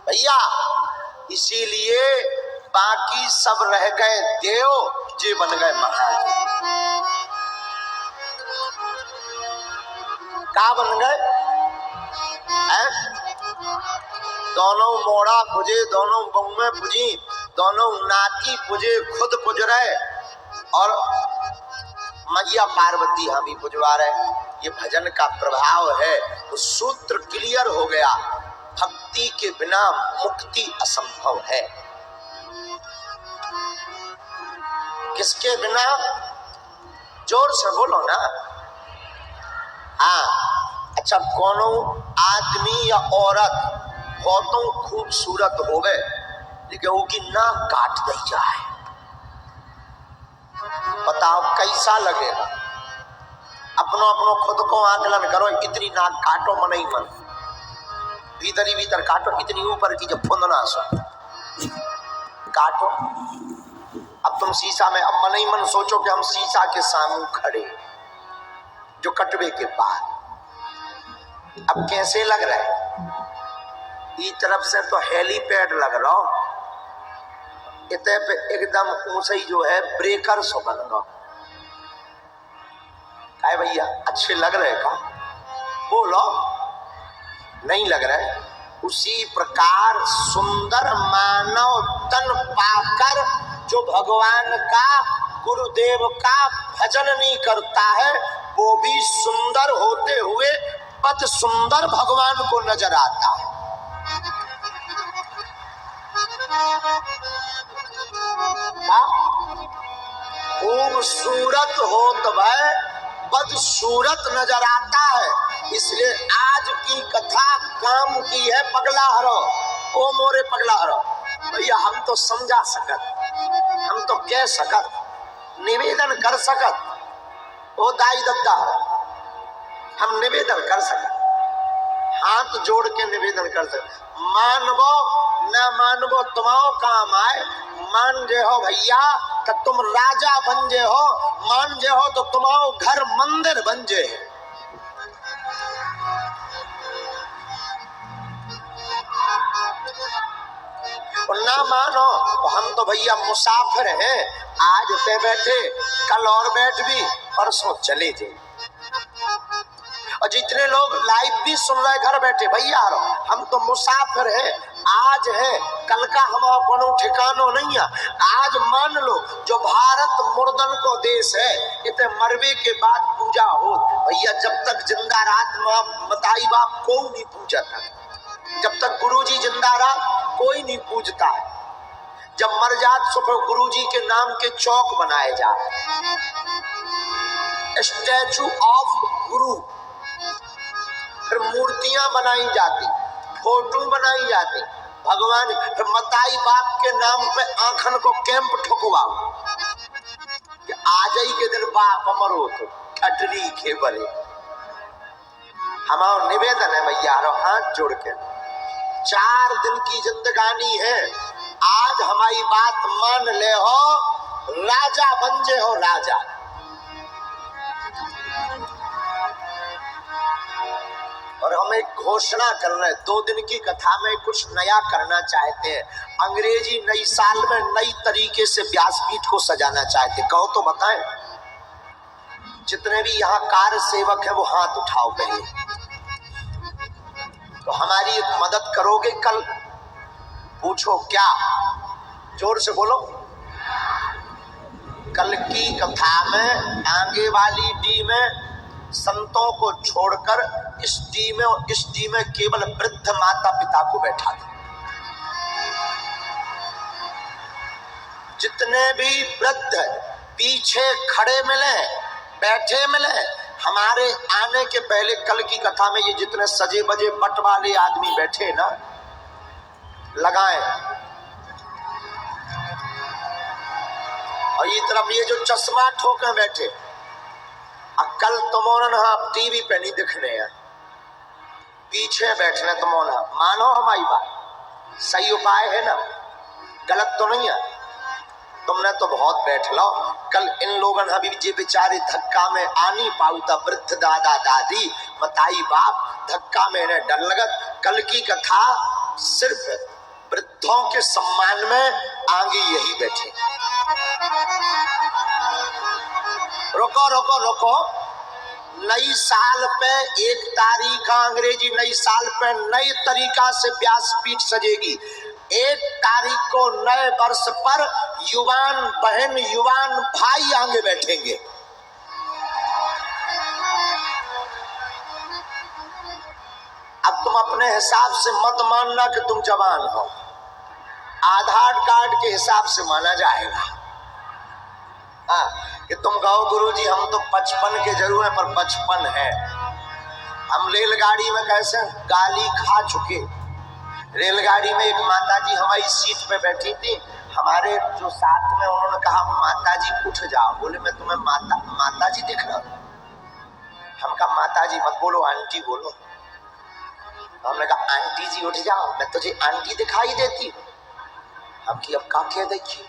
भैया। इसीलिए बाकी सब रह गए देव, जे बन गए महादेव। का बन गए? दोनों मोड़ा पुजे, दोनों बउए पुजी, दोनों नाती पुजे, खुद पुज रहे और मैया पार्वती हम भी पुजवा रहे। ये भजन का प्रभाव है। तो सूत्र क्लियर हो गया, भक्ति के बिना मुक्ति असंभव है। किसके बिना? जोर से बोलो ना। हाँ, अच्छा, कोनो आदमी या औरत बहुतों खूबसूरत हो गए लेकिन वो की नाक काट दी जाए, बताओ कैसा लगेगा? अपनो अपनो खुद को आकलन करो। इतनी नाक काटो मन ही मन, भीतर ही भीतर काटो, इतनी ऊपर की जब फुंदना सो काटो। अब तुम शीशा में, अब मन ही मन सोचो कि हम शीशा के सामने खड़े, जो कटवे के बाद अब कैसे लग रहा है? इस तरफ से तो हेलीपैड लग रहा हो, इतने पे एकदम ऊंचाई जो है ब्रेकर सो बन रहा। काय भैया अच्छे लग रहे का? बोलो, नहीं लग रहा है? उसी प्रकार सुंदर मानव तन पाकर जो भगवान का, गुरुदेव का भजन नहीं करता है, वो भी सुंदर होते हुए पद सुंदर भगवान को नजर आता है। खूबसूरत हो तो वह बदसूरत नजर आता है। इसलिए आज की कथा काम की है पगला हरो, ओ मोरे पगला हरो। भैया हम तो समझा सकत, हम तो कह सकत, निवेदन कर सकत, ओ दाई दद्दा हम निवेदन कर सकत, हाथ जोड़ के निवेदन कर सकत। मानवो न मानवो तुम्हारो काम आए। मान जे हो भैया तो तुम राजा बन जे हो, मान जे हो तो तुम्हारो घर मंदिर बन जे। और ना मानो तो हम तो भैया मुसाफिर हैं, आज पे बैठे, कल और बैठ भी, परसों चले जाए। और जितने लोग लाइव भी सुन रहे घर बैठे, भैया हम तो मुसाफिर हैं, आज है कल का हमारा कोनो ठिकानो नहीं है। आज मान लो जो भारत मुर्दन को देश है, इतने मरवे के बाद पूजा हो भैया। जब तक जिंदा रात बताई बाप को नहीं पूजा था, जब तक गुरुजी जिंदा रहा कोई नहीं पूजता है। जब मर जात तो फिर गुरुजी के नाम के चौक बनाए जाते, स्टैचू ऑफ गुरु, फिर मूर्तियां बनाई जाती, फोटो बनाई जाती भगवान। फिर मताई बाप के नाम पे आंखन को कैंप ठुकवाओ कि आज ही के दिन बाप अमरो तो खटरी के बरे। हमारा निवेदन है भैया, हाथ जोड़ के, 4 दिन की जिंदगानी है, आज हमारी बात मान ले हो, राजा बन जे हो राजा। और हम एक घोषणा कर रहे हैं, 2 दिन की कथा में कुछ नया करना चाहते हैं। अंग्रेजी नई साल में नई तरीके से व्यासपीठ को सजाना चाहते, कहो तो बताएं। जितने भी यहाँ कार्य सेवक है वो हाथ उठाओ पहले, तो हमारी एक मदद करोगे कल? पूछो क्या, जोर से बोलो। कल की कथा में आगे वाली डी में संतों को छोड़कर इस डी में केवल वृद्ध माता पिता को बैठा दो। जितने भी वृद्ध पीछे खड़े मिले, बैठे मिले, हमारे आने के पहले कल की कथा में ये जितने सजे बजे बट वाले आदमी बैठे ना, लगाएं। और ये तरफ ये जो चश्मा ठोके बैठे, कल तुमोरन टीवी पे नहीं दिखने हैं, पीछे बैठने तुमोरन। मानो हमारी बात, सही उपाय है ना, गलत तो नहीं है। तुमने तो बहुत बैठ लो, कल इन लोगन अभी जे बेचारे धक्का में आनी पाऊता, वृद्ध दादा दादी मताई बाप धक्का में इन्हें डर लगत। कल की कथा सिर्फ वृद्धों के सम्मान में आगे यही बैठे। रुको रुको रुको, नई साल पे 1 तारीख अंग्रेजी नई साल पे नई तरीका से व्यासपीठ सजेगी। 1 तारीख को नए वर्ष पर युवान बहन युवान भाई आगे बैठेंगे। अब तुम अपने हिसाब से मत मानना कि तुम जवान हो, आधार कार्ड के हिसाब से माना जाएगा। कि तुम कहो गुरुजी हम तो 55 के जरूर हैं, पर 55 है। हम रेलगाड़ी में कैसे गाली खा चुके। रेलगाड़ी में एक माताजी हमारी सीट पे बैठी थी, हमारे जो साथ में, उन्होंने कहा माताजी उठ जाओ। बोले मैं तुम्हें माताजी दिख रहा हूं? हम कहा माताजी मत बोलो, आंटी बोलो। हमने कहा आंटी जी उठ जाओ, मैं तुझे आंटी दिखाई देती हूँ। हम की अब का क्या देखिए,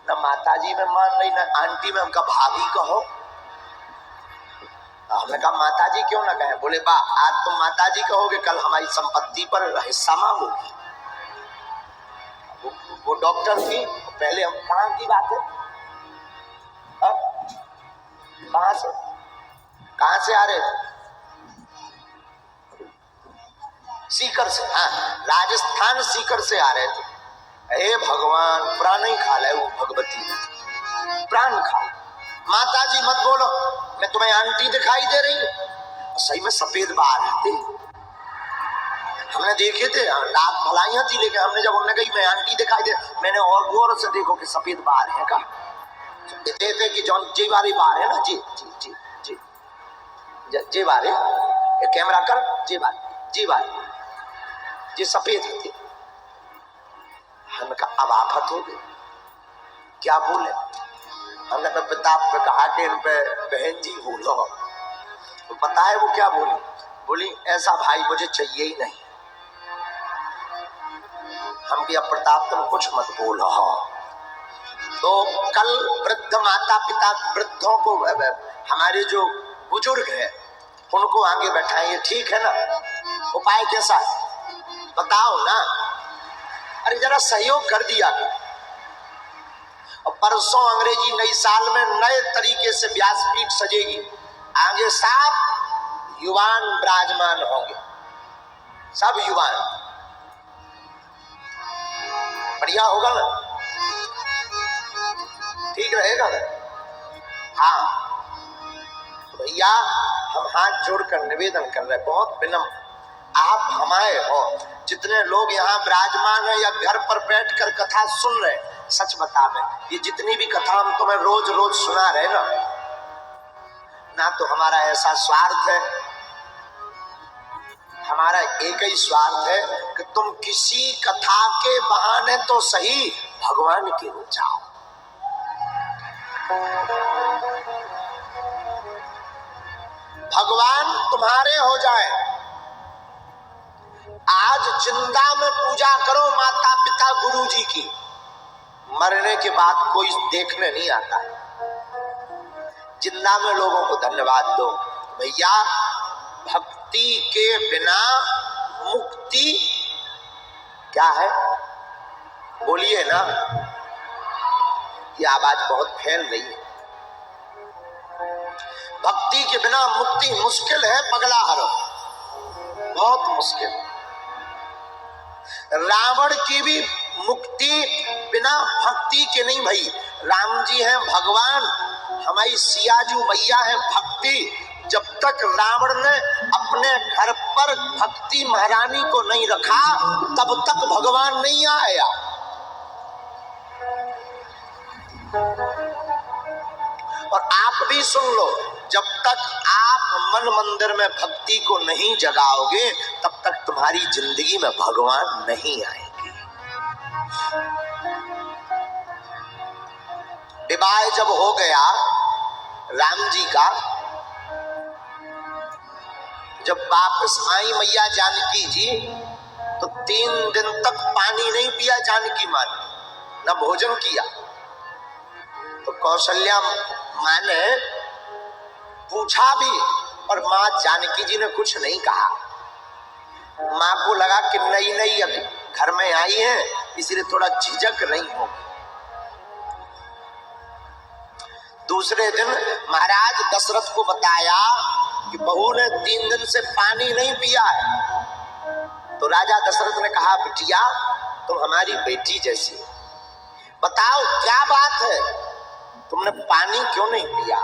न माताजी में मान रही न आंटी में। हमका भाभी कहो। हमने कहा माताजी क्यों ना कहे? बोले बा आज तुम माताजी कहोगे, कल हमारी संपत्ति पर हिस्सा मांगोगी। वो डॉक्टर थी, पहले हम कहाँ की बात है, कहाँ से आ रहे थे? सीकर से। हाँ, राजस्थान सीकर से आ रहे थे। हे भगवान, प्राण ही खा ले वो भगवती, प्राण खा। माताजी मत बोलो, मैं तुम्हें आंटी दिखाई दे रही हूँ। सही में सफेद बाल थे, हमने देखे थे, लाख भलाइयां थी, लेकिन हमने जब उन्होंने कही मैं आंटी दिखाई दे, मैंने और गौर से देखो कि सफेद बाल है का। कहते थे कि जौन जी वाली बाल है ना, जी जी जी जी जी वाले कैमरा कर, जी वाले जी सफेद थे। हमने कहा अब आफत हो गई, क्या बोले? हमने तो पिता पे कहा कि इन पे बहन जी बोलो। तो पता है वो क्या बोली? बोली ऐसा भाई मुझे चाहिए ही नहीं। हम भी अब प्रताप तुम कुछ मत बोलो। तो कल वृद्ध माता पिता वृद्धों को, हमारे जो बुजुर्ग है उनको आगे बैठाएंगे, ठीक है ना? उपाय कैसा बताओ ना? अरे जरा सहयोग कर दिया कर। और परसों अंग्रेजी नई साल में नए तरीके से व्यासपीठ सजेगी, आगे सब युवान विराजमान होंगे, सब युवान। बढ़िया होगा ना? ठीक रहेगा ना? हाँ भैया, हम हाथ जोड़कर निवेदन कर रहे, बहुत विनम्र, आप हमारे हो। जितने लोग यहाँ विराजमान है या घर पर बैठकर कथा सुन रहे, सच बता दें, ये जितनी भी कथा हम तुम्हें रोज रोज सुना रहे ना तो हमारा ऐसा स्वार्थ है, हमारा एक ही स्वार्थ है कि तुम किसी कथा के बहाने तो सही भगवान के हो जाओ। भगवान तुम्हारे हो जाए। आज जिंदा में पूजा करो माता पिता गुरु जी की, मरने के बाद कोई देखने नहीं आता है। जिंदा में लोगों को धन्यवाद दो। भैया, भक्ति के बिना मुक्ति क्या है? बोलिए ना, ये आवाज बहुत फैल रही है। भक्ति के बिना मुक्ति मुश्किल है पगला हरो, बहुत मुश्किल। रावण की भी मुक्ति बिना भक्ति के नहीं भाई। राम जी हैं भगवान, हमारी सियाजू मैया है भक्ति। जब तक रावण ने अपने घर पर भक्ति महारानी को नहीं रखा, तब तक भगवान नहीं आया। और आप भी सुन लो, जब तक आप मन मंदिर में भक्ति को नहीं जगाओगे, तब तक तुम्हारी जिंदगी में भगवान नहीं आएंगे। विवाह जब हो गया राम जी का, जब वापस आई मैया जानकी जी, तो 3 दिन तक पानी नहीं पिया जानकी माँ ने, न भोजन किया। तो कौशल्या माँ ने पूछा भी, और माँ जानकी जी ने कुछ नहीं कहा। माँ को लगा कि नई नई घर में आई है, इसलिए थोड़ा झिझक रही होगी। दूसरे दिन महाराज दशरथ को बताया कि बहू ने 3 दिन से पानी नहीं पिया है। तो राजा दशरथ ने कहा, बिटिया तुम हमारी बेटी जैसी, बताओ क्या बात है, तुमने पानी क्यों नहीं पिया?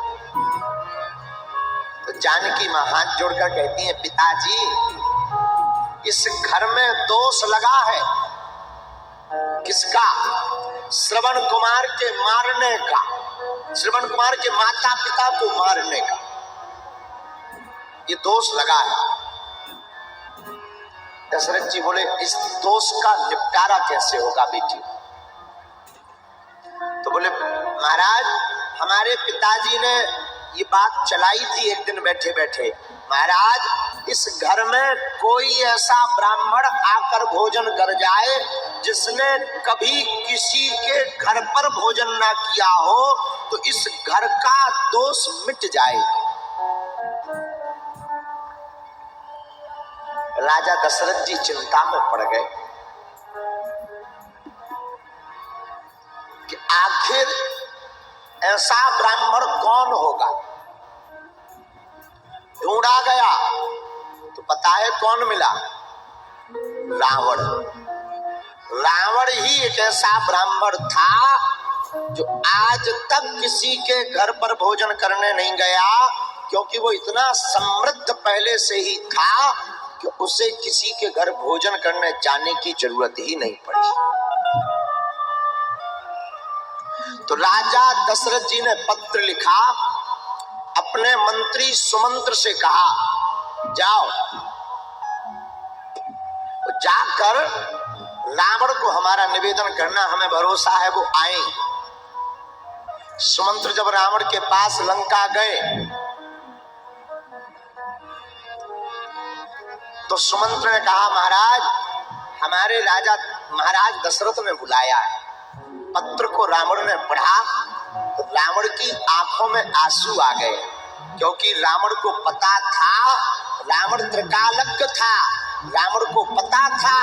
तो जानकी मां हाथ जोड़कर कहती है, पिताजी इस घर में दोष लगा है। किसका? श्रवण कुमार के मारने का, श्रवण कुमार के माता पिता को मारने का ये दोष लगा है। दशरथ जी बोले, इस दोष का निपटारा कैसे होगा बेटी? तो बोले, महाराज हमारे पिताजी ने ये बात चलाई थी एक दिन बैठे बैठे, महाराज इस घर में कोई ऐसा ब्राह्मण आकर भोजन कर जाए जिसने कभी किसी के घर पर भोजन ना किया हो, तो इस घर का दोष मिट जाए। राजा दशरथ जी चिंता में पड़ गए कि आखिर ऐसा ब्राह्मण कौन होगा। ढूंढा गया तो पता है कौन मिला? रावण। रावण ही एक ऐसा ब्राह्मण था जो आज तक किसी के घर पर भोजन करने नहीं गया, क्योंकि वो इतना समृद्ध पहले से ही था कि उसे किसी के घर भोजन करने जाने की जरूरत ही नहीं पड़ी। तो राजा दशरथ जी ने पत्र लिखा, अपने मंत्री सुमंत्र से कहा, जाओ जाकर रावण को हमारा निवेदन करना, हमें भरोसा है वो आएंगे। सुमंत्र जब रावण के पास लंका गए तो सुमंत्र ने कहा, महाराज हमारे राजा महाराज दशरथ ने बुलाया है। पत्र को रावण ने पढ़ा तो रावण की आंखों में आंसू आ गए, क्योंकि रावण को पता था, रावण त्रिकालज्ञ था, रावण को पता था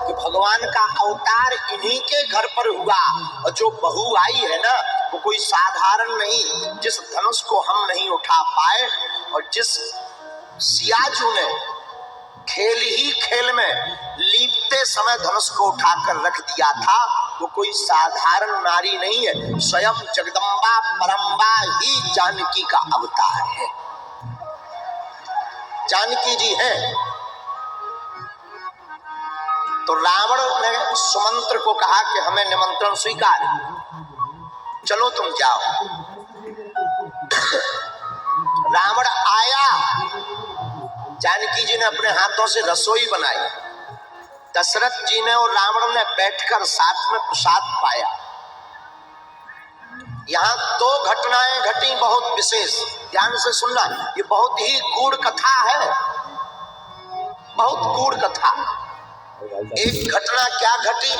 कि भगवान का अवतार इन्हीं के घर पर हुआ, और जो बहू आई है ना वो कोई साधारण नहीं, जिस धनुष को हम नहीं उठा पाए और जिस सियाजू ने खेल ही खेल में लीपते समय धनुष को उठाकर रख दिया था, वो कोई साधारण नारी नहीं है, स्वयं जगदम्बा परम्बा ही जानकी का अवतार है। जानकी जी हैं। तो रावण ने सुमंत्र को कहा कि हमें निमंत्रण स्वीकार, चलो तुम जाओ। रावण आया, जानकी जी ने अपने हाथों से रसोई बनाई, दशरथ जी ने और रावण ने बैठकर साथ में प्रसाद पाया। यहाँ 2 घटनाएं घटी बहुत विशेष, ध्यान से सुनना, ये बहुत ही गूढ़ कथा है, बहुत गूढ़ कथा। एक घटना क्या घटी?